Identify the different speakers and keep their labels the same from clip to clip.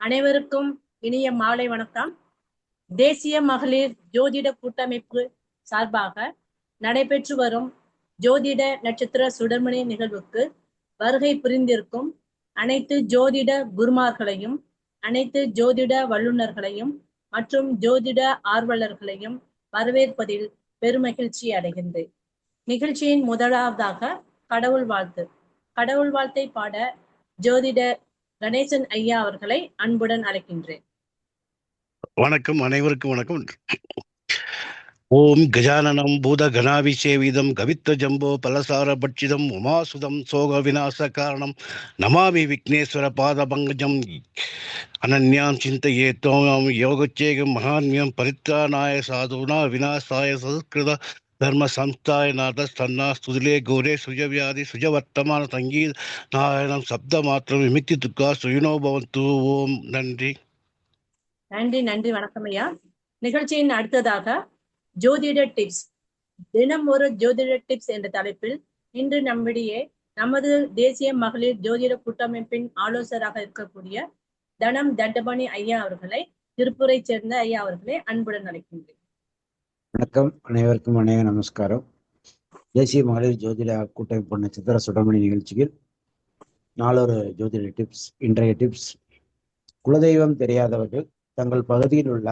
Speaker 1: அனைவருக்கும் இனிய மாலை வணக்கம். தேசிய மகளிர் ஜோதிட கூட்டமைப்பு சார்பாக நடைபெற்று வரும் ஜோதிட நட்சத்திர சுடர்மணி நிகழ்வுக்கு வருகை புரிந்திருக்கும் அனைத்து ஜோதிட குருமார்களையும், அனைத்து ஜோதிட வல்லுநர்களையும் மற்றும் ஜோதிட ஆர்வலர்களையும் வரவேற்பதில் பெருமகிழ்ச்சி அடைகின்றேன். நிகழ்ச்சியின் முதலாவதாக கடவுள் வாழ்த்து. கடவுள் வாழ்த்தை பாட ஜோதிட கணேசன் ஐயா அவர்களை அன்புடன் அழைக்கின்றேன்.
Speaker 2: வணக்கம், அனைவருக்கும் வணக்கம். ஓம் கஜானனம் பூத கணாபிஷேவிதம் கவித்த ஜம்போ பலசார பட்சிதம் உமாசுதம் சோக விநாச காரணம் நமாமி விக்னேஸ்வர பாத பங்கஜம் அனன்யாம் சிந்தையே தோமாம் யோகச்சேகம் மகான்மியம் பரித்ராணாய சாதுனா விநாசாய சதுக்கிருத தர்ம சம்ஸ்தாய நாத ஸ்தன்னா ஸ்துதிலே கோரே சுஜவியாதி சுஜவர்த்தமான சங்கீத நாராயணம் சப்த மாத்திரம் விமித்தி துக்கா சுயினோபவந்து. ஓம் நன்றி.
Speaker 1: நன்றி நன்றி. வணக்கம் ஐயா. நிகழ்ச்சியின் அடுத்ததாக ஜோதிட டிப்ஸ், தினம் ஒரு ஜோதிட டிப்ஸ் என்ற தலைப்பில் இன்று நம்மிடையே நமது தேசிய மகளிர் ஜோதிட கூட்டமைப்பின் ஆலோசகராக இருக்கக்கூடிய தனம் தண்டபாணி ஐயா அவர்களை, திருப்பூரை சேர்ந்த ஐயா அவர்களை அன்புடன் அழைக்கின்றேன்.
Speaker 3: வணக்கம், அனைவருக்கும் அநேக நமஸ்காரம். தேசிய மகளிர் ஜோதிட கூட்டமைப்பு நட்சத்திர சுடமணி நிகழ்ச்சியில் நாளொரு ஜோதிட டிப்ஸ். இன்றைய டிப்ஸ்: குலதெய்வம் தெரியாதவர்கள் தங்கள் பகுதியில் உள்ள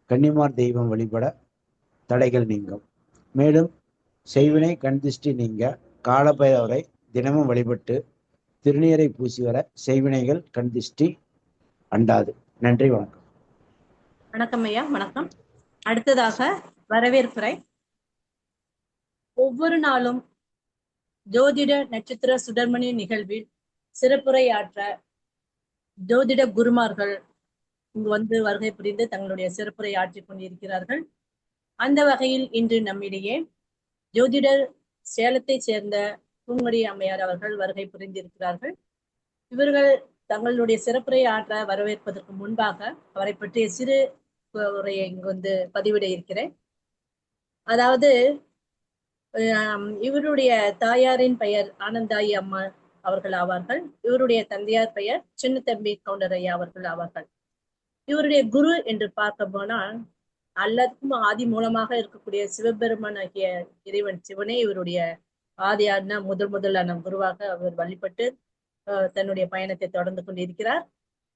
Speaker 3: கன்னிமார் தெய்வம் வழிபட தடைகள் நீங்கும். மேலும் செய்வினை கண் திருஷ்டி நீங்க காலபைரவரை தினமும் வழிபட்டு திருநீரை பூசி வர செய்வினைகள் கண் திருஷ்டி அண்டாது. நன்றி, வணக்கம்.
Speaker 1: வணக்கம் ஐயா. வணக்கம். அடுத்ததாக வரவேற்புரை. ஒவ்வொரு நாளும் ஜோதிட நட்சத்திர சுடர்மணி நிகழ்வில் சிறப்புரையாற்ற ஜோதிட குருமார்கள் இங்கு வந்து வருகை புரிந்து தங்களுடைய சிறப்புரை ஆற்றிக் கொண்டிருக்கிறார்கள். அந்த வகையில் இன்று நம்மிடையே ஜோதிடர் சேலத்தை சேர்ந்த பூங்கொடி அம்மையார் அவர்கள் வருகை புரிந்திருக்கிறார்கள். இவர்கள் தங்களுடைய சிறப்புரை ஆற்ற வரவேற்பதற்கு முன்பாக அவரை பற்றிய சிறு உரையை இங்கு வந்து பதிவிட இருக்கிறேன். அதாவது, இவருடைய தாயாரின் பெயர் ஆனந்தாயி அம்மா அவர்கள் ஆவார்கள். இவருடைய தந்தையார் பெயர் சின்னத்தம்பி கவுண்டர் ஐயா அவர்கள் ஆவார்கள். இவருடைய குரு என்று பார்க்க போனால் எல்லாத்துக்கும் ஆதி மூலமாக இருக்கக்கூடிய சிவபெருமான் ஆகிய இறைவன் சிவனே இவருடைய ஆதியான முதலான குருவாக அவர் வழிபட்டு தன்னுடைய பயணத்தை தொடர்ந்து கொண்டிருக்கிறார்.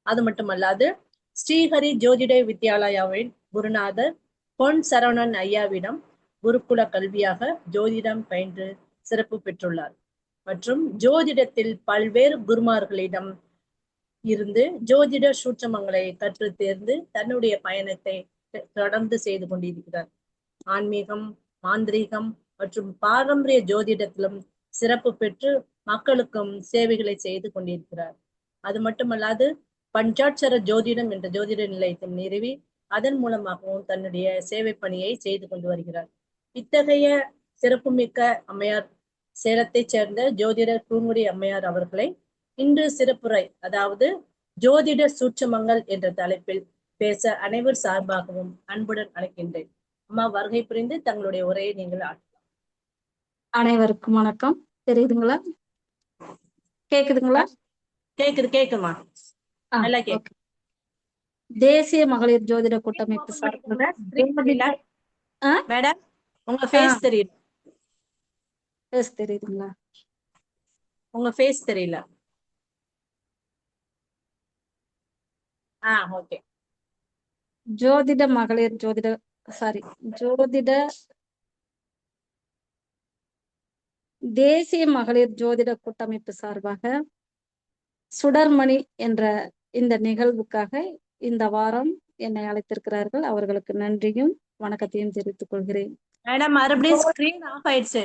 Speaker 1: அது மட்டுமல்லாது ஸ்ரீஹரி ஜோதிட வித்யாலயாவின் குருநாதர் பொன் சரவணன் ஐயாவிடம் குருகுல கல்வியாக ஜோதிடம் பயின்று சிறப்பு பெற்றுள்ளார். மற்றும் ஜோதிடத்தில் பல்வேறு குருமார்களிடம் இருந்து ஜோதிட சூட்சமங்களை கற்று தேர்ந்து தன்னுடைய பயணத்தை தொடர்ந்து செய்து கொண்டிருக்கிறார். ஆன்மீகம், மாந்திரீகம் மற்றும் பாரம்பரிய ஜோதிடத்திலும் சிறப்பு பெற்று மக்களுக்கும் சேவைகளை செய்து கொண்டிருக்கிறார். அது மட்டுமல்லாது பஞ்சாட்சர ஜோதிடம் என்ற ஜோதிட நிலையத்தை நிறுவி அதன் மூலமாகவும் தன்னுடைய சேவை பணியை செய்து கொண்டு வருகிறார். இத்தகைய சிறப்புமிக்க அம்மையார் சேலத்தை சேர்ந்த ஜோதிடர் பூங்குடி அம்மையார் அவர்களை இன்று சிறப்புரை, அதாவது ஜோதிட சூட்சமங்கள் என்ற தலைப்பில் பேச அனைவர் சார்பாகவும் அன்புடன் அழைக்கின்றேன். அம்மா வருகை புரிந்து தங்களுடைய உரையை நீங்கள் ஆற்றலாம்.
Speaker 4: அனைவருக்கும் வணக்கம். தெரியுதுங்களா? கேக்குதுங்களா?
Speaker 1: கேக்குமா? நல்லா கேக்கு.
Speaker 4: தேசிய மகளிர் ஜோதிட கூட்டமைப்பு சார்பாக
Speaker 1: மேடம், உங்க ஃபேஸ் தெரியல.
Speaker 4: ஃபேஸ் தெரியுதுங்களா?
Speaker 1: உங்க ஃபேஸ் தெரியல. ஓகே.
Speaker 4: ஜோதிட மகளிர் தேசிய மகளிர் ஜோதிட கூட்டமைப்பு சார்பாக சுடர்மணி என்ற இந்த நிகழ்வுக்காக இந்த வாரம் என்னை அழைத்திருக்கிறார்கள். அவர்களுக்கு நன்றியும் வணக்கத்தையும் தெரிவித்துக் கொள்கிறேன்.
Speaker 1: மேடம், மறுபடியும் ஸ்கிரீன் ஆஃப் ஆயிடுச்சு.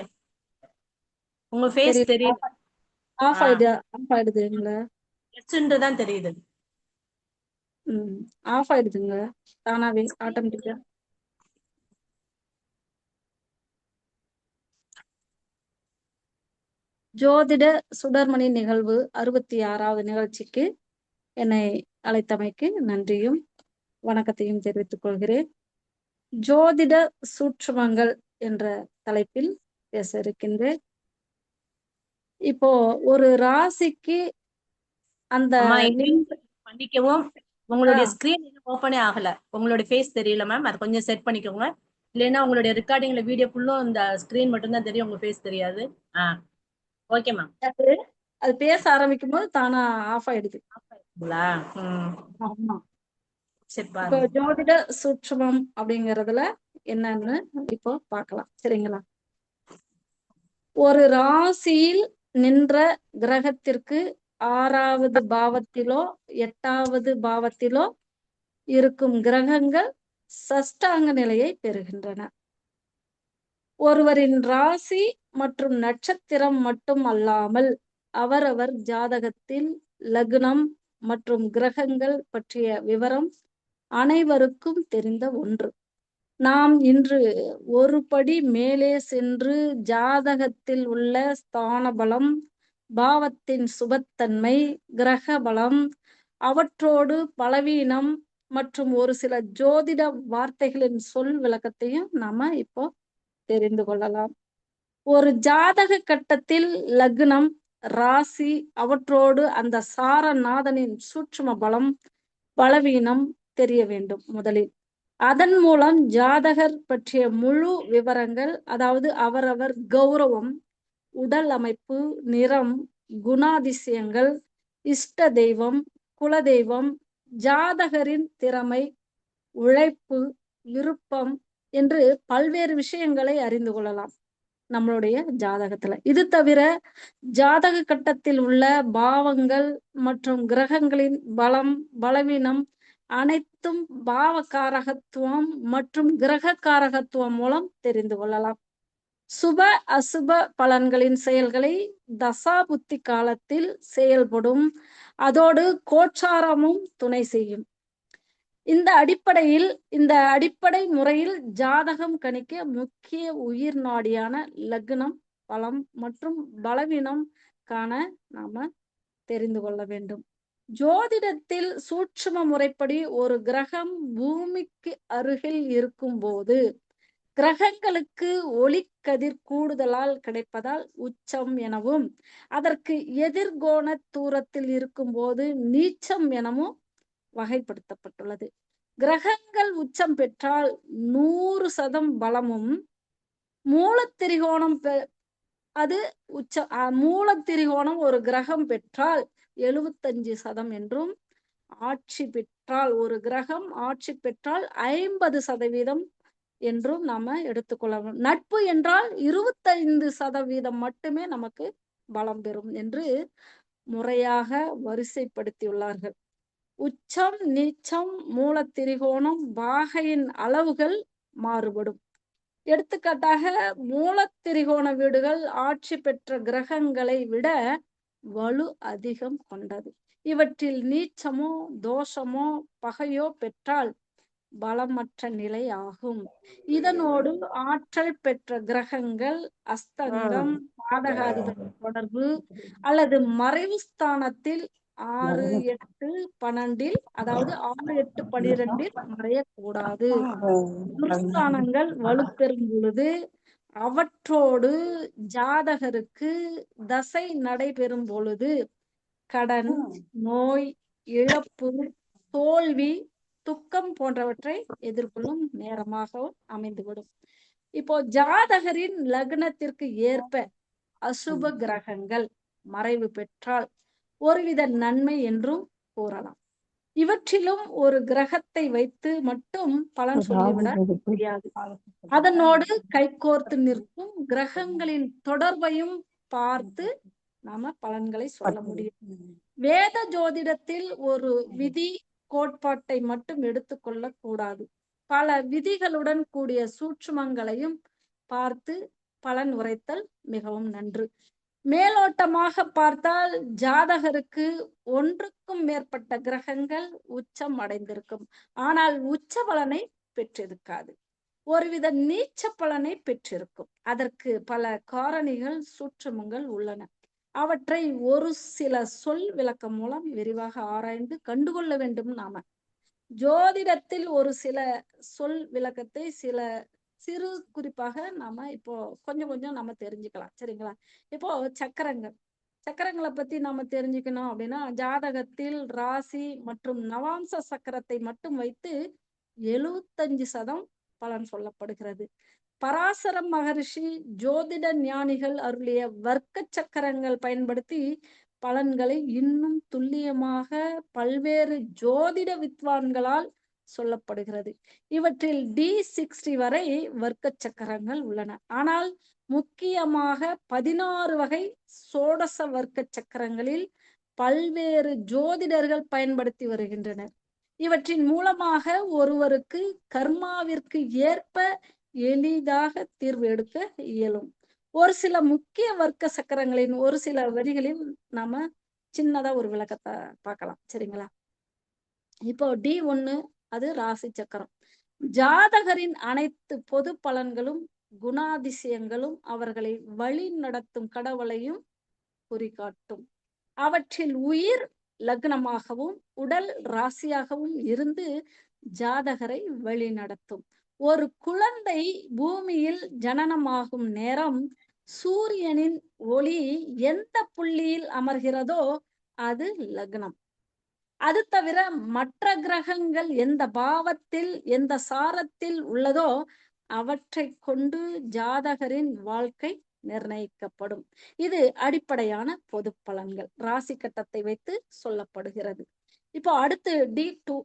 Speaker 1: உங்க ஃபேஸ் தெரியல.
Speaker 4: ஆஃப் ஆயிடுதுங்களா?
Speaker 1: தான் தெரியுது.
Speaker 4: ஆஃப் ஆயிடுதுங்க தானாவே, ஆட்டோமேட்டிக்கா. ஜோதிட சுடர்மணி நிகழ்வு 66வது நிகழ்ச்சிக்கு என்னை அழைத்தமைக்கு நன்றியும் வணக்கத்தையும் தெரிவித்துக் கொள்கிறேன். ஜோதிட சூட்சுமங்கள் என்ற தலைப்பில் பேச இருக்கின்றேன். இப்போ ஒரு ராசிக்கு அந்த
Speaker 1: மன்னிக்கவும், உங்களுடைய ஸ்கிரீன் ஓப்பனே ஆகல, உங்களுடைய ஃபேஸ் தெரியல மேம். அது கொஞ்சம் செட் பண்ணிக்கோங்க. இல்லைன்னா உங்களுடைய ரெக்கார்டிங்ல வீடியோ ஃபுல்லும் இந்த ஸ்கிரீன் மட்டும் தான் தெரியும், உங்க ஃபேஸ் தெரியாது. Okay ma'am.
Speaker 4: அது பேச ஆரம்பிக்கும் போது தானா ஆஃப் ஆயிடுது. ஆமா. இப்போ ஜோதிட சூட்சுமம் அப்படிங்கறதுல என்னன்னு இப்போ பார்க்கலாம். சரிங்களா? ஒரு ராசியில் நின்ற கிரகத்திற்கு 6வது பாவத்திலோ 8வது பாவத்திலோ இருக்கும் கிரகங்கள் சஷ்டாங்க நிலையை பெறுகின்றன. ஒருவரின் ராசி மற்றும் நட்சத்திரம் மட்டும் அல்லாமல் அவரவர் ஜாதகத்தில் லக்னம் மற்றும் கிரகங்கள் பற்றிய விவரம் அனைவருக்கும் தெரிந்த ஒன்று. நாம் இன்று ஒரு படி மேலே சென்று ஜாதகத்தில் உள்ள ஸ்தான பலம், பாவத்தின் சுபத்தன்மை, கிரக பலம், அவற்றோடு பலவீனம் மற்றும் ஒரு சில ஜோதிட வார்த்தைகளின் சொல் விளக்கத்தையும் நாம இப்போ தெரிந்து கொள்ளலாம். ஒரு ஜாதக கட்டத்தில் லக்னம், ராசி, அவற்றோடு அந்த சாரநாதனின் சூட்சும பலம், பலவீனம் தெரிய வேண்டும் முதலில். அதன் மூலம் ஜாதகர் பற்றிய முழு விவரங்கள், அதாவது அவரவர் கௌரவம், உடல் அமைப்பு, நிறம், குணாதிசயங்கள், இஷ்ட தெய்வம், குலதெய்வம், ஜாதகரின் திறமை, உழைப்பு, விருப்பம் என்று பல்வேறு விஷயங்களை அறிந்து கொள்ளலாம் நம்மளுடைய ஜாதகத்துல. இது தவிர ஜாதக கட்டத்தில் உள்ள பாவங்கள் மற்றும் கிரகங்களின் பலம், பலவீனம் அனைத்தும் பாவகாரகத்துவம் மற்றும் கிரக காரகத்துவம் மூலம் தெரிந்து கொள்ளலாம். சுப அசுப பலன்களின் செயல்களை தசாபுத்தி காலத்தில் செயல்படும், அதோடு கோச்சாரமும் துணை செய்யும். இந்த அடிப்படை முறையில் ஜாதகம் கணிக்க முக்கிய உயிர் நாடியான லக்னம், பலம் மற்றும் பலவீனம் காண நாம தெரிந்து கொள்ள வேண்டும். ஜோதிடத்தில் சூட்சும முறைப்படி ஒரு கிரகம் பூமிக்கு அருகில் இருக்கும் போது கிரகங்களுக்கு ஒளிக்கதிர் கூடுதலால் கிடைப்பதால் உச்சம் எனவும், அதற்கு எதிர்கோண தூரத்தில் இருக்கும் போது நீச்சம் எனவும் வகைப்படுத்தப்பட்டுள்ளது. கிரகங்கள் உச்சம் பெற்றால் 100% பலமும், மூலத்திரிகோணம் மூலத்திரிகோணம் ஒரு கிரகம் பெற்றால் 75% என்றும், ஆட்சி பெற்றால் ஒரு கிரகம் ஆட்சி பெற்றால் 50% என்றும் நாம எடுத்துக்கொள்ளணும். நட்பு என்றால் 25% மட்டுமே நமக்கு பலம் பெறும் என்று முறையாக வரிசைப்படுத்தியுள்ளார்கள். உச்சம், நீச்சம், மூலத்திரிகோணம், பாகையின் அளவுகள் மாறுபடும். எடுத்துக்காட்டாக மூலத்திரிகோண வீடுகள் ஆட்சி பெற்ற கிரகங்களை விட வலு அதிகம் கொண்டது. இவற்றில் நீச்சமோ தோஷமோ பகையோ பெற்றால் பலமற்ற நிலை ஆகும். இதனோடு ஆற்றல் பெற்ற கிரகங்கள் அஸ்தங்கம், பாதகாதிபதி தொடர்பு அல்லது மறைவு ஸ்தானத்தில் 6, 8, 12 அதாவது 6, 8, 12 மறையக்கூடாது. குருஸ்தானங்கள் வலுப்பெறும் பொழுது அவற்றோடு ஜாதகருக்கு தசை நடைபெறும் பொழுது கடன், நோய், இழப்பு, தோல்வி, துக்கம் போன்றவற்றை எதிர்கொள்ளும் நேரமாகவும் அமைந்துவிடும். இப்போ ஜாதகரின் லக்னத்திற்கு ஏற்ப அசுப கிரகங்கள் மறைவு பெற்றால் ஒருவித நன்மை என்றும் கூறலாம். இவற்றிலும் ஒரு கிரகத்தை வைத்து மட்டும் பலன் சொல்லிவிட முடியாது. அதனோடு கைகோர்த்து நிற்கும் கிரகங்களின் தொடர்பையும் பார்த்து நாம பலன்களை சொல்ல முடியும். வேத ஜோதிடத்தில் ஒரு விதி கோட்பாட்டை மட்டும் எடுத்துக்கொள்ள கூடாது. பல விதிகளுடன் கூடிய சூட்சுமங்களையும் பார்த்து பலன் உரைத்தல் மிகவும் நன்று. மேலோட்டமாக பார்த்தால் ஜாதகருக்கு ஒன்றுக்கும் மேற்பட்ட கிரகங்கள் உச்சம் அடைந்திருக்கும், ஆனால் உச்ச பலனை பெற்றிருக்காது. ஒருவித நீச்ச பலனை பெற்றிருக்கும். அதற்கு பல காரணிகள், சூட்சுமங்கள் உள்ளன. அவற்றை ஒரு சில சொல் விளக்கம் மூலம் விரிவாக ஆராய்ந்து கண்டுகொள்ள வேண்டும். நாம ஜோதிடத்தில் ஒரு சில சொல் விளக்கத்தை சிறு குறிப்பாக நாம இப்போ கொஞ்சம் கொஞ்சம் நம்ம தெரிஞ்சுக்கலாம். சரிங்களா? இப்போ சக்கரங்கள் சக்கரங்களை பத்தி நாம தெரிஞ்சுக்கணும் அப்படின்னா, ஜாதகத்தில் ராசி மற்றும் நவாம்ச சக்கரத்தை மட்டும் வைத்து 75% பலன் சொல்லப்படுகிறது. பராசர மகரிஷி ஜோதிட ஞானிகள் அருளிய வர்க்க சக்கரங்கள் பயன்படுத்தி பலன்களை இன்னும் துல்லியமாக பல்வேறு ஜோதிட வித்வான்களால் சொல்லப்படுகிறது. இவற்றில் D60 வரை வர்க்க சக்கரங்கள் உள்ளன. ஆனால் முக்கியமாக 16 வகை சோடச வர்க்க சக்கரங்களில் பல்வேறு ஜோதிடர்கள் பயன்படுத்தி வருகின்றனர். இவற்றின் மூலமாக ஒருவருக்கு கர்மாவிற்கு ஏற்ப எளிதாக தீர்வு எடுக்க இயலும். ஒரு சில முக்கிய வர்க்க சக்கரங்களின் ஒரு சில வரிகளில் நாம சின்னதா ஒரு விளக்கத்தை பார்க்கலாம். சரிங்களா? இப்போ D1 அது ராசி சக்கரம். ஜாதகரின் அனைத்து பொது பலன்களும் குணாதிசயங்களும் அவர்களை வழி நடத்தும் கடவுளையும் குறிகாட்டும். அவற்றில் உயிர் லக்னமாகவும் உடல் ராசியாகவும் இருந்து ஜாதகரை வழி நடத்தும். ஒரு குழந்தை பூமியில் ஜனனமாகும் நேரம் சூரியனின் ஒளி எந்த புள்ளியில் அமர்கிறதோ அது லக்னம். அது தவிர மற்ற கிரகங்கள் எந்த பாவத்தில் எந்த சாரத்தில் உள்ளதோ அவற்றை கொண்டு ஜாதகரின் வாழ்க்கை நிர்ணயிக்கப்படும். இது அடிப்படையான பொது பலன்கள் ராசி கட்டத்தை வைத்து சொல்லப்படுகிறது. இப்போ அடுத்து D2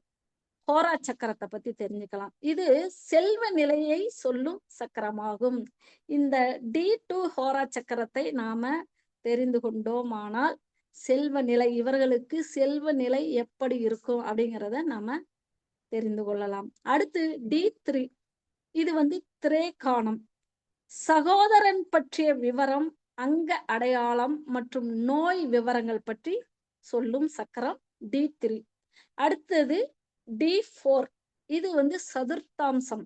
Speaker 4: ஹோரா சக்கரத்தை பத்தி தெரிஞ்சுக்கலாம். இது செல்வ நிலையை சொல்லும் சக்கரமாகும். இந்த D2 ஹோரா சக்கரத்தை நாம தெரிந்து கொண்டோமானால் செல்வ நிலை, இவர்களுக்கு செல்வ நிலை எப்படி இருக்கும் அப்படிங்கிறத நாம தெரிந்து கொள்ளலாம். அடுத்து D3 இது திரேகானம். சகோதரன் பற்றிய விவரம், அங்க அடையாளம் மற்றும் நோய் விவரங்கள் பற்றி சொல்லும் சக்கரம் D3. அடுத்தது D4 இது சதுர்த்தாம்சம்.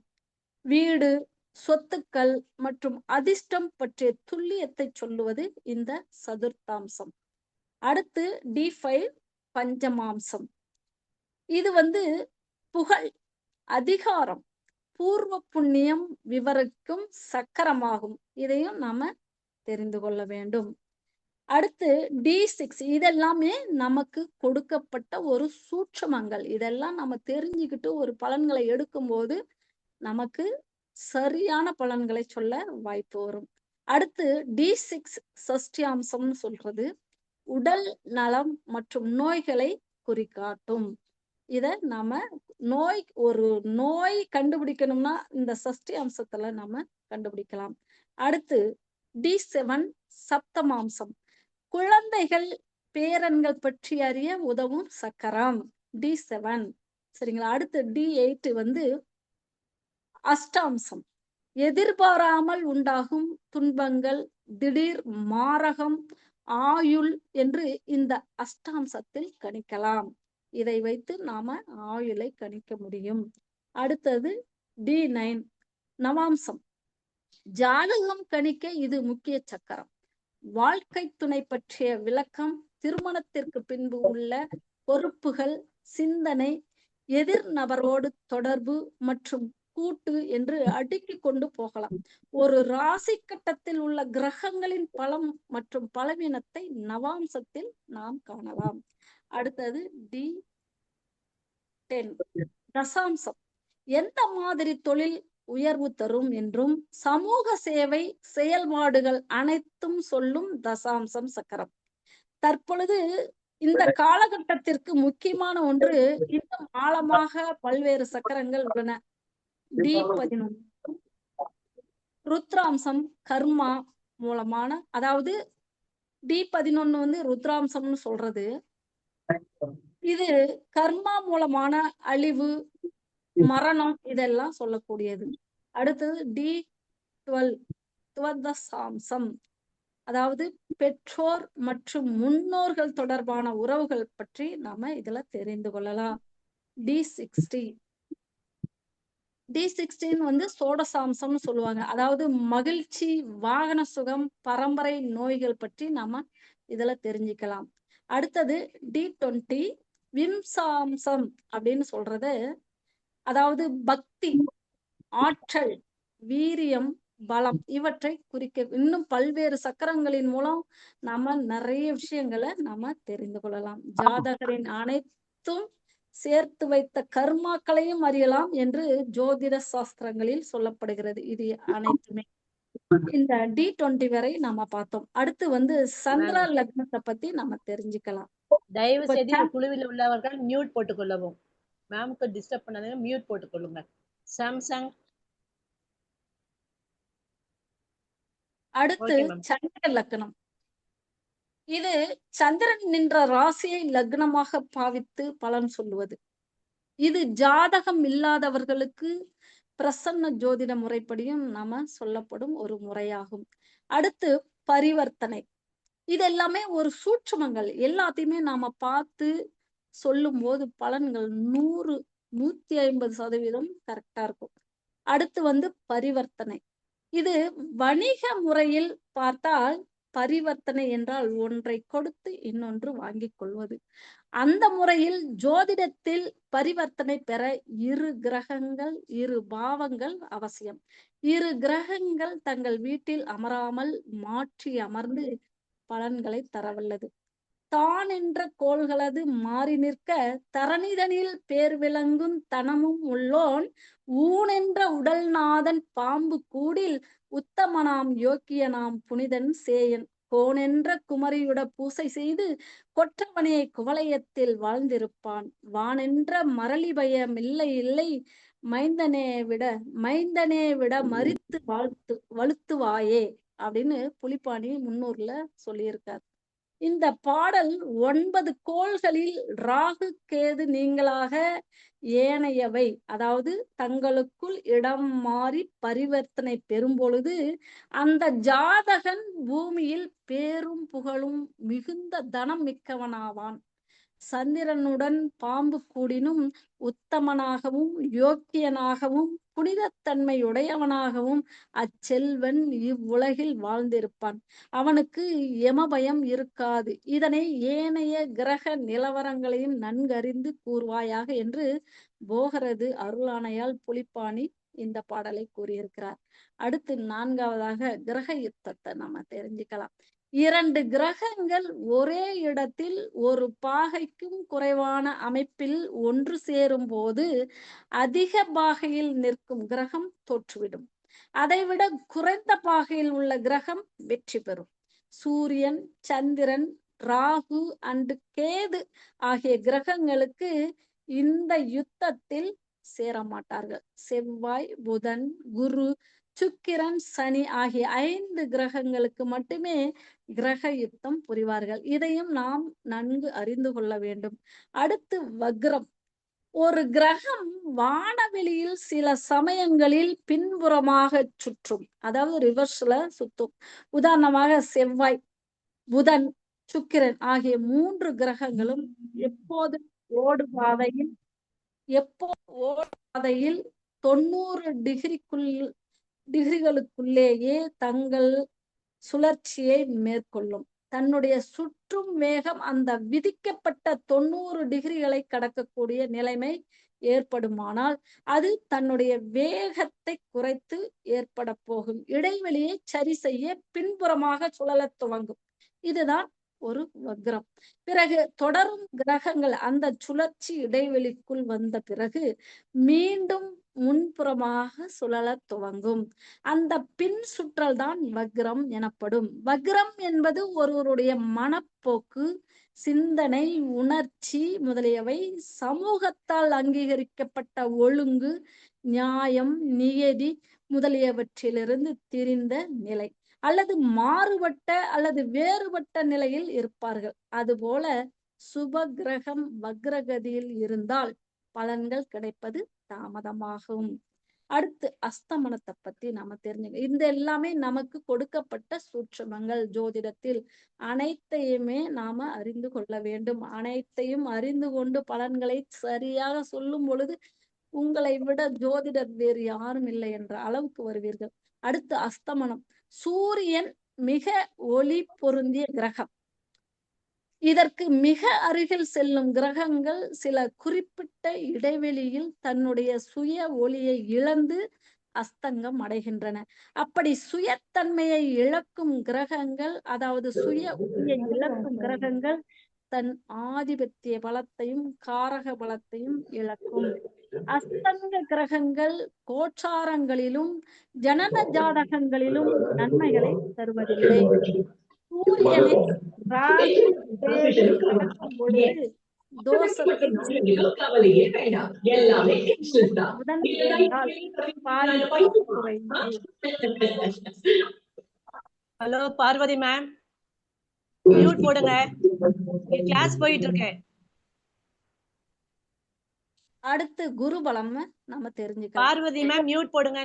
Speaker 4: வீடு, சொத்துக்கள் மற்றும் அதிர்ஷ்டம் பற்றிய துல்லியத்தை சொல்லுவது இந்த சதுர்த்தாம்சம். அடுத்து D5 பஞ்சமாம்சம். இது புகழ், அதிகாரம், பூர்வ புண்ணியம் விவரிக்கும் சக்கரமாகும். இதையும் நாம தெரிந்து கொள்ள வேண்டும். அடுத்து D6 இதெல்லாமே நமக்கு கொடுக்கப்பட்ட ஒரு சூட்சமங்கள். இதெல்லாம் நம்ம தெரிஞ்சுக்கிட்டு ஒரு பலன்களை எடுக்கும் போது நமக்கு சரியான பலன்களை சொல்ல வாய்ப்பு வரும். அடுத்து D6 சஷ்டியாம்சம்னு சொல்றது உடல் நலம் மற்றும் நோய்களை குறிக்காட்டும். இத நாம ஒரு நோய் கண்டுபிடிக்கணும்னா இந்த சஷ்டி அம்சத்துல நாம கண்டுபிடிக்கலாம். அடுத்து D7 சப்தமாம்சம். குழந்தைகள் பேரன்கள் பற்றி அறிய உதவும் சக்கரம் D7. சரிங்களா? அடுத்து D8 அஷ்டாம்சம். எதிர்பாராமல் உண்டாகும் துன்பங்கள், திடீர் மாரகம், ஆயுள் என்று இந்த அஷ்டாம்சத்தில் கணிக்கலாம். இதை வைத்து நாம ஆயுளை கணிக்க முடியும். அடுத்தது D9 நவாம்சம். ஜாதகம் கணிக்க இது முக்கிய சக்கரம். வாழ்க்கை துணை பற்றிய விளக்கம், திருமணத்திற்கு பின்பு உள்ள பொறுப்புகள், சிந்தனை, எதிர் நபரோடு தொடர்பு மற்றும் கூட்டு என்று அடுக்கி கொண்டு போகலாம். ஒரு ராசி கட்டத்தில் உள்ள கிரகங்களின் பலம் மற்றும் பலவீனத்தை நவாம்சத்தில் நாம் காணலாம். அடுத்தது D10 தசாம்சம். எந்த மாதிரி தொழில் உயர்வு தரும் என்றும் சமூக சேவை செயல்பாடுகள் அனைத்தும் சொல்லும் தசாம்சம் சக்கரம். தற்பொழுது இந்த காலகட்டத்திற்கு முக்கியமான ஒன்று, இன்னும் ஆழமாக பல்வேறு சக்கரங்கள் உள்ளன. D11 ருத்ராம்சம் கர்மா மூலமான, அதாவது D11 ருத்ராம்சம்னு சொல்றது இது கர்மா மூலமான அழிவு, மரணம் இதெல்லாம் சொல்லக்கூடியது. அடுத்தது D12 துவதசாம்சம், அதாவது பெற்றோர் மற்றும் முன்னோர்கள் தொடர்பான உறவுகள் பற்றி நாம இதுல தெரிந்து கொள்ளலாம். D16 சோடசாம்சம்னு சொல்லுவாங்க. அதாவது மகிழ்ச்சி, வாகன சுகம், பரம்பரை நோய்கள் பற்றி நாம இதுல தெரிஞ்சுக்கலாம். அடுத்தது D20 விம்சாம்சம் அப்படின்னு சொல்றது, அதாவது பக்தி, ஆற்றல், வீரியம், பலம் இவற்றை குறிக்க இன்னும் பல்வேறு சக்கரங்களின் மூலம் நாம நிறைய விஷயங்களை நாம தெரிந்து கொள்ளலாம். ஜாதகரின் அனைத்தும் சேர்த்து வைத்த கர்மாக்களையும் அறியலாம் என்று ஜோதிட சாஸ்திரங்களில் சொல்லப்படுகிறது. இது அனைத்துமே இந்த D20 வரை நாம பார்த்தோம். அடுத்து சந்திர லக்னத்தை பத்தி நாம தெரிஞ்சுக்கலாம்.
Speaker 1: தயவு செய்து குழுவில் உள்ளவர்கள் மியூட் போட்டுக் கொள்ளவும். மேம்க்கு டிஸ்டர்ப் பண்ணாதீங்க, மியூட் போட்டுக் கொள்ளுங்க. சாம்சங்.
Speaker 4: அடுத்து சந்திர லக்னம். இது சந்திரன் நின்ற ராசியை லக்னமாக பாவித்து பலன் சொல்லுவது. இது ஜாதகம் இல்லாதவர்களுக்கு பிரசன்ன ஜோதிட முறைப்படியும் நாம சொல்லப்படும் ஒரு முறையாகும். அடுத்து பரிவர்த்தனை. இது எல்லாமே ஒரு சூட்சுமங்கள். எல்லாத்தையுமே நாம பார்த்து சொல்லும் போது பலன்கள் 100-150% கரெக்டா இருக்கும். அடுத்து பரிவர்த்தனை. இது வணிக முறையில் பார்த்தால் பரிவர்த்தனை என்றால் ஒன்றை கொடுத்து இன்னொன்று வாங்கிக் கொள்வது. அந்த முறையில் ஜோதிடத்தில் பரிவர்த்தனை பெற 2 கிரகங்கள் 2 பாவங்கள் அவசியம். 2 கிரகங்கள் தங்கள் வீட்டில் அமராமல் மாற்றி அமர்ந்து பலன்களை தரவல்லது. தான் என்ற கோள்களது மாறி நிற்க தரணிதனில் பேர் விளங்கும் தனமும் உள்ளோன் ஊனென்ற உடல்நாதன் பாம்பு கூடில் உத்தமனாம் யோக்கியனாம் புனிதன் சேயன் கோனென்ற குமரியுட பூசை செய்து கொற்றவனே குவலயத்தில் வாழ்ந்திருப்பான் வானென்ற மரளி பயம் இல்லை இல்லை மைந்தனே விட மறித்து வலுத்துவாயே அப்படின்னு புலிப்பாணி 300ல சொல்லியிருக்கார். இந்த பாடல் 9 கோள்களில் ராகு கேது நீங்களாக ஏனையவை, அதாவது தங்களுக்குள் இடம் மாறி பரிவர்த்தனை பெறும் பொழுது அந்த ஜாதகன் பூமியில் பேரும் புகழும் மிகுந்த தனம் மிக்கவனாவான். சந்திரனுடன் பாம்பு கூடினும் உத்தமனாகவும் யோக்கியனாகவும் புனிதத்தன்மையுடையவனாகவும் அச்செல்வன் இவ்வுலகில் வாழ்ந்திருப்பான். அவனுக்கு யமபயம் இருக்காது. இதனை ஏனைய கிரக நிலவரங்களையும் நன்கறிந்து கூறுவாயாக என்று போகரது அருளானையால் புலிப்பாணி இந்த பாடலை கூறியிருக்கிறார். அடுத்து 4வதாக கிரக யுத்தத்தை நாம தெரிஞ்சுக்கலாம். 2 கிரகங்கள் ஒரே இடத்தில் ஒரு பாகைக்கும் குறைவான அமைப்பில் ஒன்று சேரும் போது அதிக பாகையில் நிற்கும் கிரகம் தோற்றுவிடும். அதைவிட குறைந்த பாகையில் உள்ள கிரகம் வெற்றி பெறும். சூரியன், சந்திரன், ராகு அண்ட் கேது ஆகிய கிரகங்களுக்கு இந்த யுத்தத்தில் சேர மாட்டார்கள். செவ்வாய், புதன், குரு, சுக்கிரன், சனி ஆகிய 5 கிரகங்களுக்கு மட்டுமே கிரக யுத்தம் புரிவார்கள். இதையும் நாம் நன்கு அறிந்து கொள்ள வேண்டும். அடுத்து வக்ரம். ஒரு கிரகம் வானவெளியில் சில சமயங்களில் பின்புறமாக சுற்றும், அதாவது ரிவர்ஸ்ல சுத்தும். உதாரணமாக செவ்வாய், புதன், சுக்கிரன் ஆகிய 3 கிரகங்களும் எப்போது ஓடுபாதையில் 90 டிகிரிகளுக்குள்ளேயே தங்கள் சுழற்சியை மேற்கொள்ளும். தன்னுடைய சுற்றும் வேகம் அந்த விதிக்கப்பட்ட 90 டிகிரிகளை கடக்கக்கூடிய நிலைமை ஏற்படுமானால் அது தன்னுடைய வேகத்தை குறைத்து ஏற்பட போகும் இடைவெளியை சரி செய்ய பின்புறமாக சுழலத் துவங்கும். இதுதான் ஒரு வக்ரம். பிறகு தொடரும் கிரகங்கள் அந்த சுழற்சி இடைவெளிக்குள் வந்த பிறகு மீண்டும் முன்புறமாக சுழல துவங்கும். அந்த பின் சுற்றல் தான் வக்ரம் எனப்படும். வக்ரம் என்பது ஒருவருடைய மனப்போக்கு, சிந்தனை, உணர்ச்சி முதலியவை சமூகத்தால் அங்கீகரிக்கப்பட்ட ஒழுங்கு, நியாயம், நியதி முதலியவற்றிலிருந்து திரிந்த நிலை அல்லது மாறுபட்ட அல்லது வேறுபட்ட நிலையில் இருப்பார்கள். அதுபோல சுப கிரகம் வக்ரகதியில் இருந்தால் பலன்கள் கிடைப்பது தாமதமாகும். அடுத்து அஸ்தமனத்தை பத்தி நாம தெரிஞ்சுக்க. இந்த எல்லாமே நமக்கு கொடுக்கப்பட்ட சூட்சுமங்கள். ஜோதிடத்தில் அனைத்தையுமே நாம அறிந்து கொள்ள வேண்டும். அனைத்தையும் அறிந்து கொண்டு பலன்களை சரியாக சொல்லும் பொழுது உங்களை விட ஜோதிடர் வேறு யாரும் இல்லை என்ற அளவுக்கு வருவீர்கள். அடுத்து அஸ்தமனம். சூரியன் மிக ஒளி பொருந்திய கிரகம். இதற்கு மிக அருகில் செல்லும் கிரகங்கள் சில குறிப்பிட்ட இடைவெளியில் தன்னுடைய சுய ஒளியை இழந்து அஸ்தங்கம் அடைகின்றன. அப்படி சுயத்தன்மையை இழக்கும் கிரகங்கள், அதாவது சுய ஒளியை இழக்கும் கிரகங்கள் தன் ஆதிபத்திய பலத்தையும் காரக பலத்தையும் இழக்கும். அஸ்தங்க கிரகங்கள் கோச்சாரங்களிலும் ஜனன ஜாதகங்களிலும் நன்மைகளை தருவதில்லை. சூரியனை ராசி பேரில் கடக்கும் பொழுது தோஷத்தை புதன் சேர்ந்தால் பாதிப்பு குறைந்து.
Speaker 5: ஹலோ பார்வதி மேம், மியூட் போடுங்க, கிளாஸ் போயிட்டு இருக்கேன்.
Speaker 4: அடுத்து குரு பலம் நம்ம தெரிஞ்சுக்கலாம்.
Speaker 5: பார்வதி மேம் மியூட் போடுங்க.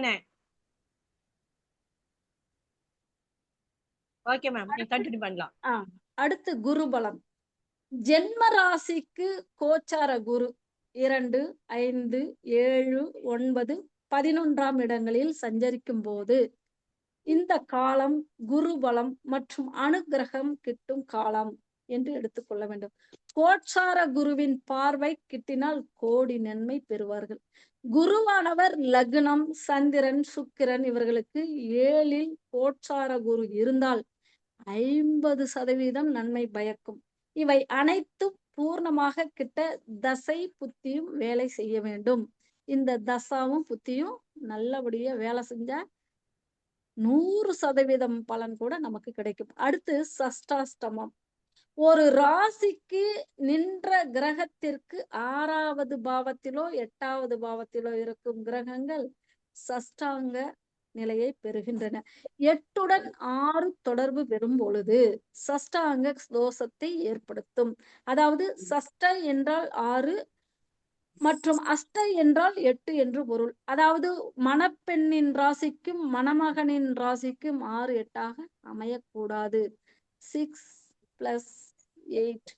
Speaker 5: ஓகே மேம், நீங்க கண்டினியூ பண்ணலாம்.
Speaker 4: அடுத்து குரு பலம். ஜென்ம ராசிக்கு கோச்சார குரு 2, 5, 7, 9, 11ஆம் இடங்களில் சஞ்சரிக்கும் போது இந்த காலம் குரு பலம் மற்றும் அனுகிரகம் கிட்டும் காலம் என்று எடுத்துக்கொள்ள வேண்டும். கோச்சார குருவின் பார்வை கிட்டினால் கோடி நன்மை பெறுவார்கள். குருவானவர் லக்னம், சந்திரன், சுக்கிரன் இவர்களுக்கு 7ல் கோச்சார குரு இருந்தால் 50% நன்மை பயக்கும். இவை அனைத்தும் பூர்ணமாக கிட்ட தசை புத்தியும் வேலை செய்ய வேண்டும். இந்த தசாவும் புத்தியும் நல்லபடியா வேலை செஞ்சா 100% பலன் கூட நமக்கு கிடைக்கும். அடுத்து சஷ்டாஷ்டமம். ஒரு ராசிக்கு நின்ற கிரகத்திற்கு 6வது பாவத்திலோ 8வது பாவத்திலோ இருக்கும் கிரகங்கள் சஷ்டாங்க நிலையை பெறுகின்றன. 8உடன் 6 தொடர்பு பெறும் பொழுது சஷ்டாங்க தோஷத்தை ஏற்படுத்தும். அதாவது சஷ்ட என்றால் 6 மற்றும் அஷ்ட என்றால் 8 என்று பொருள். அதாவது மணப்பெண்ணின் ராசிக்கும் மணமகனின் ராசிக்கும் 6, 8ஆக அமையக்கூடாது. 6+8.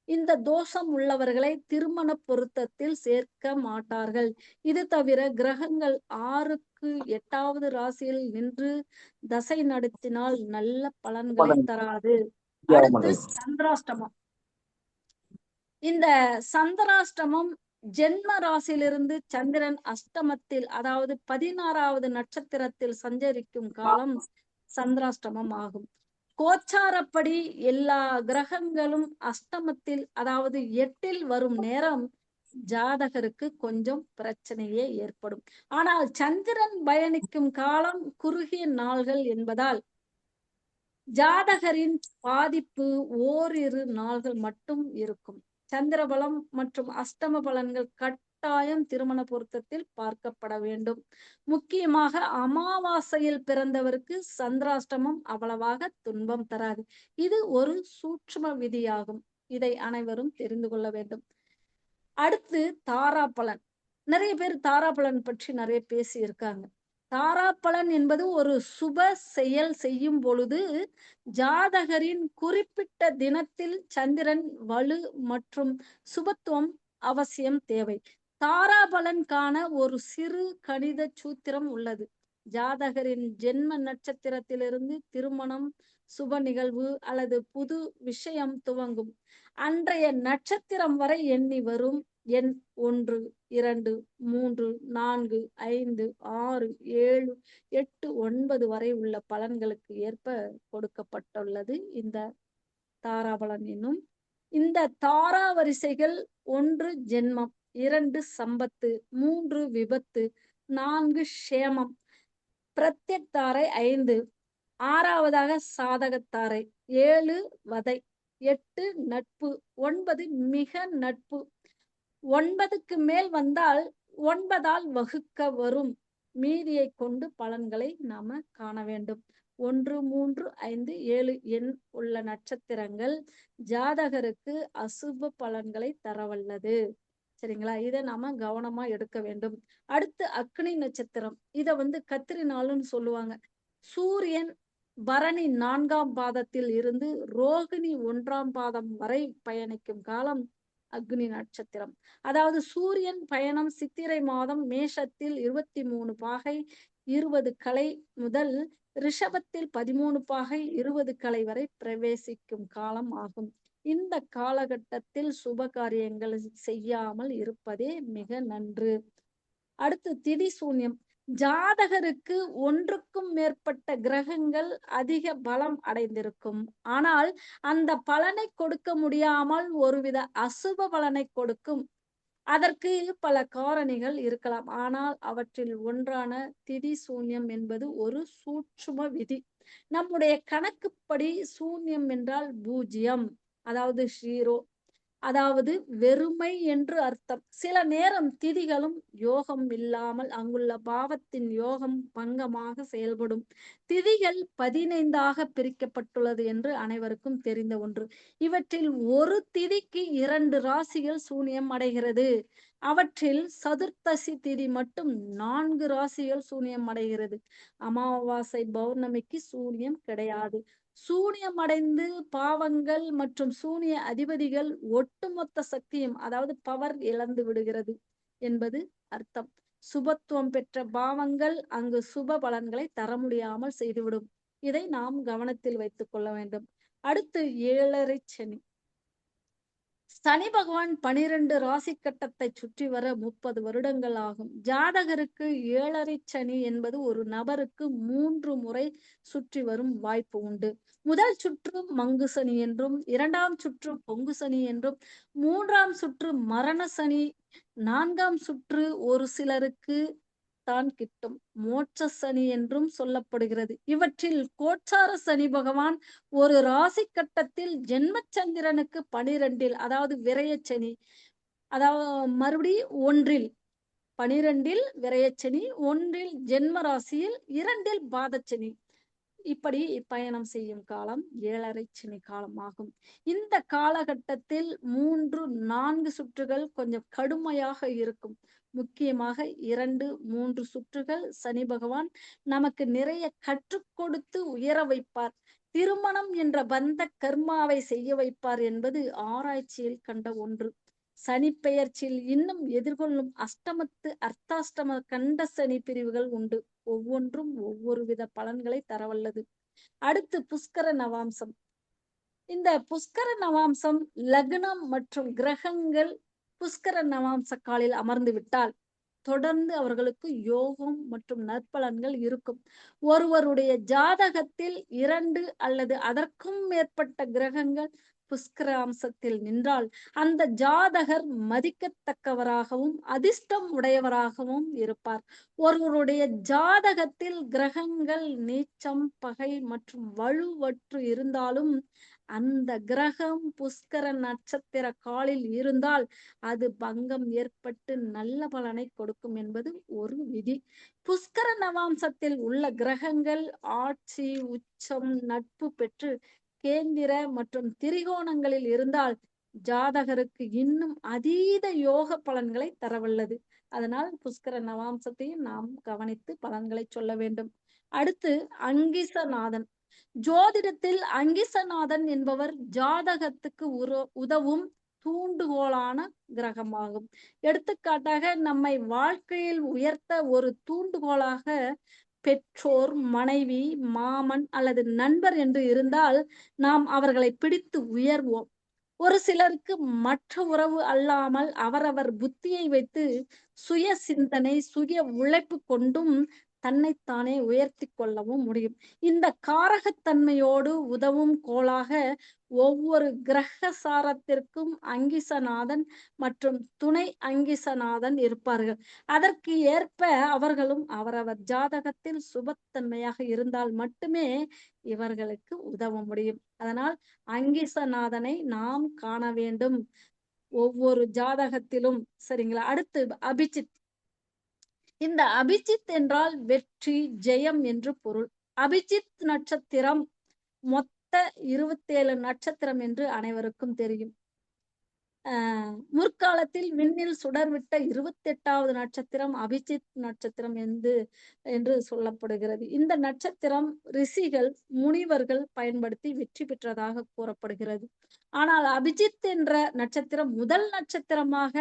Speaker 4: இந்த தோஷம் உள்ளவர்களை திருமண பொருத்தத்தில் சேர்க்க மாட்டார்கள். இது தவிர கிரகங்கள் 6க்கு 8வது ராசியில் நின்று தசை நடத்தினால் நல்ல பலன்களை தராது. அடுத்து சந்திராஷ்டமம். இந்த சந்திராஷ்டமம் ஜென்ம ராசியிலிருந்து சந்திரன் அஷ்டமத்தில், அதாவது 16வது நட்சத்திரத்தில் சஞ்சரிக்கும் காலம் சந்திராஷ்டமம் ஆகும். கோச்சாரப்படி எல்லா கிரகங்களும் அஷ்டமத்தில், அதாவது 8ல் வரும் நேரம் ஜாதகருக்கு கொஞ்சம் பிரச்சனையே ஏற்படும். ஆனால் சந்திரன் பயணிக்கும் காலம் குறுகிய நாள்கள் என்பதால் ஜாதகரின் பாதிப்பு ஓரிரு நாள்கள் மட்டும் இருக்கும். சந்திர பலம் மற்றும் அஷ்டம பலன்கள் கட்டாயம் திருமண பொருத்தத்தில் பார்க்கப்பட வேண்டும். முக்கியமாக அமாவாசையில் பிறந்தவருக்கு சந்திராஷ்டமம் அவ்வளவாக துன்பம் தராது. இது ஒரு சூட்சும விதியாகும். இதை அனைவரும் தெரிந்து கொள்ள வேண்டும். அடுத்து தாராபலன். நிறைய பேர் தாராபலன் பற்றி நிறைய பேசி இருக்காங்க. தாராபலன் என்பது ஒரு சுப செயல் செய்யும் பொழுது ஜாதகரின் குறிப்பிட்ட தினத்தில் சந்திரன் வலு மற்றும் சுபத்துவம் அவசியம் தேவை. தாராபலன் காண ஒரு சிறு கணித சூத்திரம் உள்ளது. ஜாதகரின் ஜென்ம நட்சத்திரத்திலிருந்து திருமணம், சுப நிகழ்வு அல்லது புது விஷயம் துவங்கும் அன்றைய நட்சத்திரம் வரை எண்ணி வரும் எண் 1, 2, 3, 4, 5, 6, 7, 8, 9 வரை உள்ள பலன்களுக்கு ஏற்ப கொடுக்கப்பட்டுள்ளது இந்த தாராபலன் என்னும். இந்த தாரா வரிசைகள் 1 ஜென்மம், 2 சம்பத்து, 3 விபத்து, 4 சேமம், பிரத்யத்தாரை 5, 6வதாக சாதகத்தாரை, 7 வதை, 8 நட்பு, 9 மிக நட்பு. 9க்கு மேல் வந்தால் 9ஆல் வகுக்க வரும் மீதியை கொண்டு பலன்களை நாம காண வேண்டும். 1, 3, 5, 7 எண் உள்ள நட்சத்திரங்கள் ஜாதகருக்கு அசுப பலன்களை தரவல்லது. சரிங்களா? இதை நாம கவனமா எடுக்க வேண்டும். அடுத்து அக்னி நட்சத்திரம். இத கத்திரி நாளுன்னு சொல்லுவாங்க. சூரியன் பரணி 4ஆம் பாதத்தில் இருந்து ரோகிணி 1ஆம் பாதம் வரை பயணிக்கும் காலம் அக்னி நட்சத்திரம். அதாவது சூரியன் பயணம் சித்திரை மாதம் மேஷத்தில் 23 பாகை 20 கலை முதல் ரிஷபத்தில் 13 பாகை 20 கலை வரை பிரவேசிக்கும் காலம் ஆகும். இந்த காலகட்டத்தில் சுப காரியங்கள் செய்யாமல் இருப்பதே மிக நன்று. அடுத்து திதி சூன்யம். ஜாதகருக்கு ஒன்றுக்கும் மேற்பட்ட கிரகங்கள் அதிக பலம் அடைந்திருக்கும். ஆனால் அந்த பலனை கொடுக்க முடியாமல் ஒருவித அசுப பலனை கொடுக்கும். அதற்கு பல காரணிகள் இருக்கலாம். ஆனால் அவற்றில் ஒன்றான திதி சூன்யம் என்பது ஒரு சூட்சும விதி. நம்முடைய கணக்குப்படி சூன்யம் என்றால் 0, அதாவது 0, அதாவது வெறுமை என்று அர்த்தம். சில நேரம் திதிகளும் யோகம் இல்லாமல் அங்குள்ள பாவத்தின் யோகம் பங்கமாக செயல்படும். திதிகள் 15ஆக பிரிக்கப்பட்டுள்ளது என்று அனைவருக்கும் தெரிந்த ஒன்று. இவற்றில் ஒரு திதிக்கு 2 ராசிகள் சூனியம் அடைகிறது. அவற்றில் சதுர்த்தசி திதி மட்டும் 4 ராசிகள் சூனியம் அடைகிறது. அமாவாசை பௌர்ணமிக்கு சூனியம் கிடையாது. சூனியம் அடைந்து பாவங்கள் மற்றும் சூனிய அதிபதிகள் ஒட்டுமொத்த சக்தியும், அதாவது பவர், இழந்து விடுகிறது என்பது அர்த்தம். சுபத்துவம் பெற்ற பாவங்கள் அங்கு சுப பலன்களை தர முடியாமல் செய்துவிடும். இதை நாம் கவனத்தில் வைத்துக் கொள்ள வேண்டும். அடுத்து 7.5 சனி. சனி பகவான் 12 ராசி கட்டத்தை சுற்றி வர 30 வருடங்கள் ஆகும். ஜாதகருக்கு 7.5 சனி என்பது ஒரு நபருக்கு 3 முறை சுற்றி வரும் வாய்ப்பு உண்டு. முதல் சுற்று மங்கு சனி என்றும், 2ஆம் சுற்று பொங்கு சனி என்றும், 3ஆம் சுற்று மரண சனி, 4ஆம் சுற்று ஒரு சிலருக்கு தான் கிட்டும் மோட்ச சனி என்றும் சொல்லப்படுகிறது. இவற்றில் கோச்சார சனி பகவான் ஒரு ராசி கட்டத்தில் ஜென்மச்சந்திரனுக்கு 12, அதாவது விரயச்சனி, அதாவது மறுபடியும் 1, 12 விரயச்சனி, 1 ஜென்ம ராசியில், 2 பாதச்சனி, இப்படி பயணம் செய்யும் காலம் 7.5 சனி காலமாகும். இந்த காலகட்டத்தில் 3-4 சுற்றுகள் கொஞ்சம் கடுமையாக இருக்கும். முக்கியமாக 2-3 சுற்றுகள் சனி பகவான் நமக்கு நிறைய கற்றுக் கொடுத்து உயர வைப்பார். திருமணம் என்ற பந்த கர்மாவை செய்ய வைப்பார் என்பது ஆராய்ச்சியில் கண்ட ஒன்று. சனி பெயர்ச்சியில் இன்னும் எதிர்கொள்ளும் அஷ்டமத்து அர்த்தாஷ்டம கண்ட சனி பிரிவுகள் உண்டு. ஒவ்வொன்றும் ஒவ்வொரு வித பலன்களை தரவல்லது. அடுத்து புஷ்கர நவாம்சம். இந்த புஷ்கர நவாம்சம் லக்னம் மற்றும் கிரகங்கள் புஷ்கர நவாம்ச காலில் அமர்ந்து விட்டால் தொடர்ந்து அவர்களுக்கு யோகம் மற்றும் நற்பலன்கள் இருக்கும். ஒருவருடைய ஜாதகத்தில் 2 அல்லது அதற்கும் மேற்பட்ட கிரகங்கள் புஷ்கர அம்சத்தில் நின்றால் அந்த ஜாதகர் மதிக்கத்தக்கவராகவும் அதிர்ஷ்டம் உடையவராகவும் இருப்பார். ஒருவருடைய ஜாதகத்தில் கிரகங்கள் நீச்சம், பகை மற்றும் வலுவற்று இருந்தாலும் அந்த கிரகம் புஷ்கர நட்சத்திர காலில் இருந்தால் அது பங்கம் ஏற்பட்டு நல்ல பலனை கொடுக்கும் என்பது ஒரு விதி. புஷ்கர நவாம்சத்தில் உள்ள கிரகங்கள் ஆட்சி, உச்சம், நட்பு பெற்று கேந்திர மற்றும் திரிகோணங்களில் இருந்தால் ஜாதகருக்கு இன்னும் அதீத யோக பலன்களை தரவல்லது. அதனால் புஷ்கர நவாம்சத்தையும் நாம் கவனித்து பலன்களை சொல்ல வேண்டும். அடுத்து அங்கிசநாதன். ஜோதிடத்தில் அங்கிசநாதன் என்பவர் ஜாதகத்துக்கு உதவும் தூண்டுகோலான கிரகமாகும். எடுத்துக்காட்டாக நம்மை வாழ்க்கையில் உயர்த்த ஒரு தூண்டுகோலாக பெற்றோர், மனைவி, மாமன் அல்லது நண்பர் என்று இருந்தால் நாம் அவர்களை பிடித்து உயர்வோம். ஒரு சிலருக்கு மற்ற உறவு அல்லாமல் அவரவர் புத்தியை வைத்து சுய சிந்தனை, சுய உழைப்பு கொண்டும் தன்னைத்தானே உயர்த்தி கொள்ளவும் முடியும். இந்த காரகத்தன்மையோடு உதவும் கோளாக ஒவ்வொரு கிரக சாரத்திற்கும் அங்கிசநாதன் மற்றும் துணை அங்கிசநாதன் இருப்பார்கள். அதற்கு ஏற்ப அவர்களும் அவரவர் ஜாதகத்தில் சுபத்தன்மையாக இருந்தால் மட்டுமே இவர்களுக்கு உதவ முடியும். அதனால் அங்கிசநாதனை நாம் காண வேண்டும் ஒவ்வொரு ஜாதகத்திலும். சரிங்களா? அடுத்து அபிஜித். இந்த அபிஜித் என்றால் வெற்றி, ஜெயம் என்று பொருள். அபிஜித் நட்சத்திரம் மொத்த 27 நட்சத்திரம் என்று அனைவருக்கும் தெரியும். முற்காலத்தில் விண்ணில் சுடர்விட்ட 28வது நட்சத்திரம் அபிஜித் நட்சத்திரம் என்று சொல்லப்படுகிறது. இந்த நட்சத்திரம் ரிஷிகள், முனிவர்கள் பயன்படுத்தி வெற்றி பெற்றதாக கூறப்படுகிறது. ஆனால் அபிஜித் என்ற நட்சத்திரம் முதல் நட்சத்திரமாக,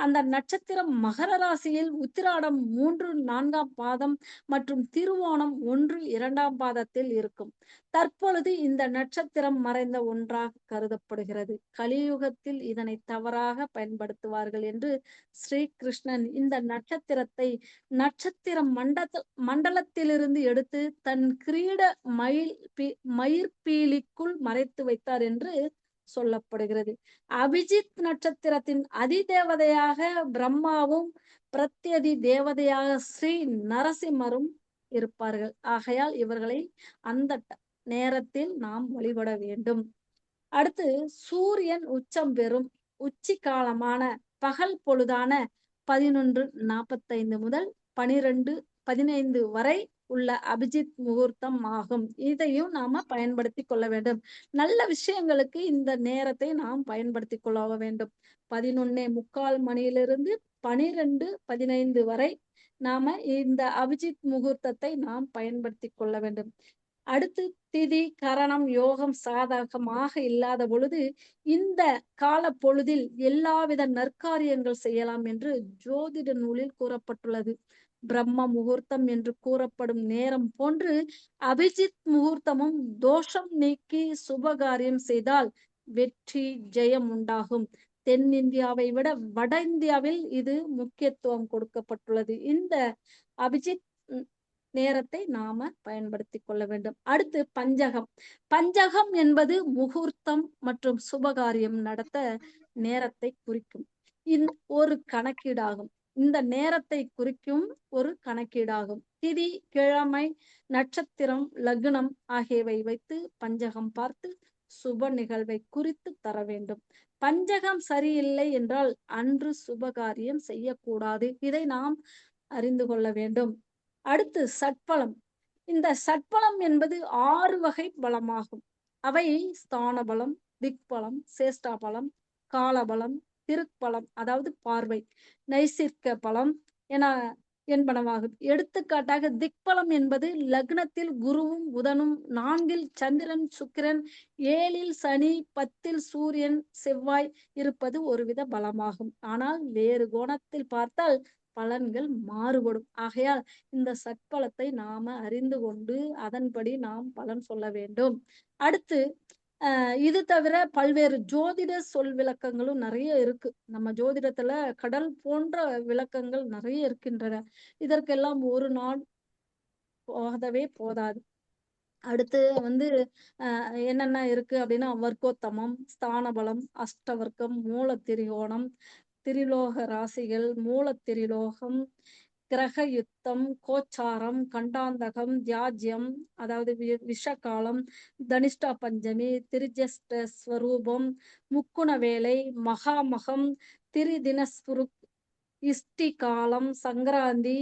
Speaker 4: அந்த நட்சத்திரம் மகர ராசியில் உத்திராடம் 3, 4ஆம் பாதம் மற்றும் திருவோணம் 1, 2ஆம் பாதத்தில் இருக்கும். தற்பொழுது இந்த நட்சத்திரம் மறைந்த ஒன்றாக கருதப்படுகிறது. கலியுகத்தில் இதனை தவறாக பயன்படுத்துவார்கள் என்று ஸ்ரீகிருஷ்ணன் இந்த நட்சத்திரத்தை நட்சத்திர மண்டலத்திலிருந்து எடுத்து தன் கிரீட மயிர்பீலிக்குள் மறைத்து வைத்தார் என்று சொல்லப்படுகிறது. அபிஜித் நட்சத்திரத்தின் அதிதேவதையாக பிரம்மாவும் பிரத்யதி தேவதையாக ஸ்ரீ நரசிம்மரும் இருப்பார்கள். ஆகையால் இவர்களை அந்த நேரத்தில் நாம் வழிபட வேண்டும். அடுத்து சூரியன் உச்சம் பெறும் உச்சி காலமான பகல் பொழுதான 11:45 முதல் 12:15 வரை உள்ள அபிஜித் முகூர்த்தம் ஆகும். இதையும் நாம பயன்படுத்தி கொள்ள வேண்டும். நல்ல விஷயங்களுக்கு இந்த நேரத்தை நாம் பயன்படுத்தி கொள்ள வேண்டும். 11:45 மணியிலிருந்து 12:15 வரை நாம இந்த அபிஜித் முகூர்த்தத்தை நாம் பயன்படுத்தி கொள்ள வேண்டும். அடுத்து திதி கரணம் யோகம் சாதகமாக இல்லாத பொழுது இந்த கால பொழுதில் எல்லாவித நற்காரியங்கள் செய்யலாம் என்று ஜோதிட நூலில் கூறப்பட்டுள்ளது. பிரம்ம முகூர்த்தம் என்று கூறப்படும் நேரம் போன்று அபிஜித் முகூர்த்தமும் தோஷம் நீக்கி சுபகாரியம் செய்தால் வெற்றி ஜெயம் உண்டாகும். தென்னிந்தியாவை விட வட இந்தியாவில் இது முக்கியத்துவம் கொடுக்கப்பட்டுள்ளது. இந்த அபிஜித் நேரத்தை நாம பயன்படுத்தி கொள்ள வேண்டும். அடுத்து பஞ்சகம். பஞ்சகம் என்பது முகூர்த்தம் மற்றும் சுபகாரியம் நடத்த நேரத்தை குறிக்கும் ஒரு கணக்கீடாகும். இந்த நேரத்தை குறிக்கும் ஒரு கணக்கீடாகும். திதி, கிழமை, நட்சத்திரம், லக்னம் ஆகியவை வைத்து பஞ்சகம் பார்த்து சுப நிகழ்வை குறித்து தர வேண்டும். பஞ்சகம் சரியில்லை என்றால் அன்று சுபகாரியம் செய்யக்கூடாது. இதை நாம் அறிந்து கொள்ள வேண்டும். அடுத்து சட்பலம். இந்த சட்பலம் என்பது 6 வகை பலமாகும். அவை ஸ்தான பலம், திக்பலம், சேஷ்டாபலம், காலபலம், திருப்பலம் அதாவது பார்வை, நைசிர்க்க பலம் என்பனவாகும். எடுத்துக்காட்டாக திக்பலம் என்பது லக்னத்தில் குருவும் புதனும், 4இல் சந்திரன் சுக்கிரன், 7இல் சனி, 10இல் சூரியன் செவ்வாய் இருப்பது ஒருவித பலமாகும். ஆனால் வேறு கோணத்தில் பார்த்தால் பலன்கள் மாறுபடும். ஆகையால் இந்த சட்பலத்தை நாம அறிந்து கொண்டு அதன்படி நாம் பலன் சொல்ல வேண்டும். அடுத்து இது தவிர பல்வேறு ஜோதிட சொல் விளக்கங்களும் நிறைய இருக்கு. நம்ம ஜோதிடத்துல கடல் போன்ற விளக்கங்கள் நிறைய இருக்கின்றன. இதற்கெல்லாம் ஒரு நாள் போதவே போதாது. அடுத்து என்னென்ன இருக்கு அப்படின்னா வர்க்கோத்தமம், ஸ்தானபலம், அஷ்டவர்க்கம், மூல திரிகோணம், திரிலோக ராசிகள், மூல திரிலோகம், கிரக யுத்தம், கோச்சாரம், கண்டாந்தகம், தியாஜ்யம் அதாவது விஷகாலம், தனிஷ்டா பஞ்சமி, திரிஜஸ்ட ஸ்வரூபம், முக்குண வேலை, மகாமகம், திரிதினஸ்புருக், இஷ்டி காலம், சங்கராந்தி,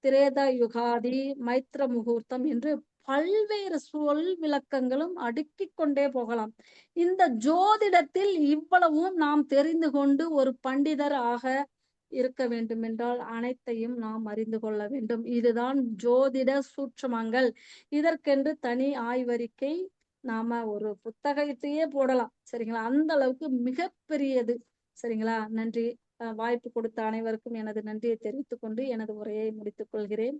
Speaker 4: திரேதா யுகாதி, மைத்ர முகூர்த்தம் என்று பல்வேறு சொல் விளக்கங்களும் அடுக்கிக் கொண்டே போகலாம். இந்த ஜோதிடத்தில் இவ்வளவும் நாம் தெரிந்து கொண்டு ஒரு பண்டிதர் ஆக இருக்க வேண்டும் என்றால் அனைத்தையும் நாம் அறிந்து கொள்ள வேண்டும். இதுதான் ஜோதிட சூட்சுமங்கள். இதற்கென்று தனி ஆய்வறிக்கை நாம ஒரு புத்தகத்தையே போடலாம். சரிங்களா? அந்த அளவுக்கு மிகப்பெரியது. சரிங்களா? நன்றி. வாய்ப்பு கொடுத்த அனைவருக்கும் எனது நன்றியை தெரிவித்துக் கொண்டு எனது உரையை முடித்துக் கொள்கிறேன்.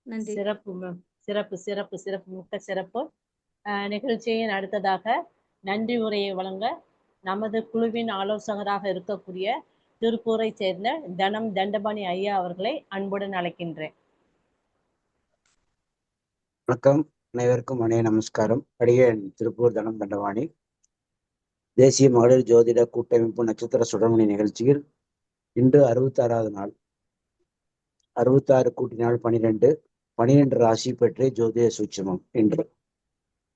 Speaker 4: நன்றி.
Speaker 5: சிறப்பு மேம். சிறப்பு சிறப்பு சிறப்பு மிக்க சிறப்பு. நிகழ்ச்சியின் அடுத்ததாக நன்றி உரையை வழங்க நமது குழுவின் ஆலோசகராக இருக்கக்கூடிய திருப்பூரை சேர்ந்த தனம் தண்டபாணி ஐயா அவர்களை அன்புடன் அழைக்கின்றேன்.
Speaker 3: வணக்கம், அனைவருக்கும் நமஸ்காரம். அடியேன் திருப்பூர் தனம் தண்டபாணி. தேசிய மகளிர் ஜோதிட கூட்டமைப்பு நட்சத்திர சுடர்மணி நிகழ்ச்சியில் இன்று 66வது நாள். 66 கூட்டினால் 12, 12 ராசி பற்றி ஜோதிட சூட்சமம் என்று.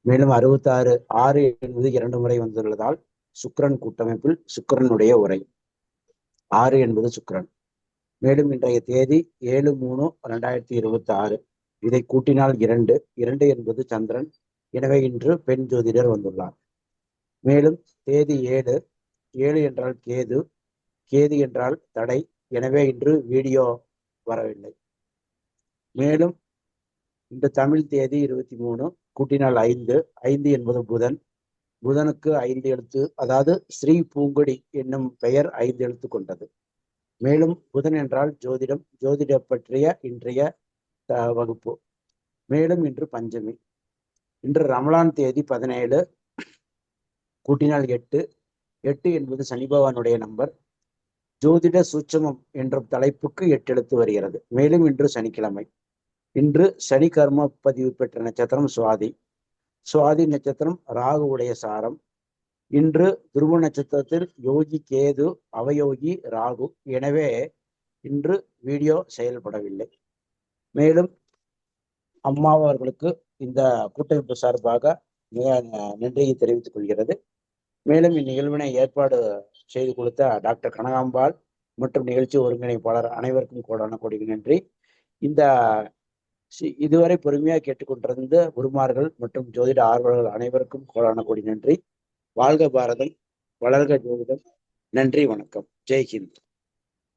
Speaker 3: மேலும் 66 6 என்பது 2 முறை வந்துள்ளதால் சுக்கிரன் கூட்டமைப்பில் சுக்கிரனுடைய உரை. 6 என்பது சுக்கிரன். மேலும் இன்றைய தேதி 7/3/2026. இதை கூட்டினால் 2, 2 என்பது சந்திரன். எனவே இன்று பெண் ஜோதிடர் வந்துள்ளார். மேலும் தேதி 7, 7 என்றால் கேது, கேது என்றால் தடை. எனவே இன்று வீடியோ வரவில்லை. மேலும் இந்த தமிழ் தேதி 23, கூட்டினால் 5, 5 என்பது புதன். புதனுக்கு 5 எழுத்து, அதாவது ஸ்ரீ பூங்கொடி என்னும் பெயர் 5 எழுத்து கொண்டது. மேலும் புதன் என்றால் ஜோதிடம், ஜோதிடம் பற்றிய இன்றைய வகுப்பு. மேலும் இன்று பஞ்சமி. இன்று ரமலான் தேதி 17, கூட்டினால் 8. 8 என்பது சனி பகவானுடைய நம்பர். ஜோதிட சூட்சமம் என்ற தலைப்புக்கு 8 எழுத்து வருகிறது. மேலும் இன்று சனிக்கிழமை. இன்று சனி கர்ம பதிவு பெற்ற நட்சத்திரம் சுவாதி. சுவாதி நட்சத்திரம் ராகு உடைய சாரம். இன்று துருவ நட்சத்திரத்தில் யோகி கேது, அவயோகி ராகு. எனவே இன்று வீடியோ செயல்படவில்லை. மேலும் அம்மா அவர்களுக்கு இந்த கூட்டமைப்பு சார்பாக மிக நன்றியை தெரிவித்துக் கொள்கிறது. மேலும் இந்நிகழ்வினை ஏற்பாடு செய்து கொடுத்த டாக்டர் கனகாம்பாள் மற்றும் நிகழ்ச்சி ஒருங்கிணைப்பாளர் அனைவருக்கும் கோடான கோடி நன்றி. இந்த இதுவரை பொறுமையாக கேட்டுக்கொண்டிருந்த குருமார்கள் மற்றும் ஜோதிட ஆர்வலர்கள் அனைவருக்கும் கோடான கோடி நன்றி. வாழ்க பாரதம், வளர்க ஜோதிடம். நன்றி, வணக்கம். ஜெய் ஹிந்த்.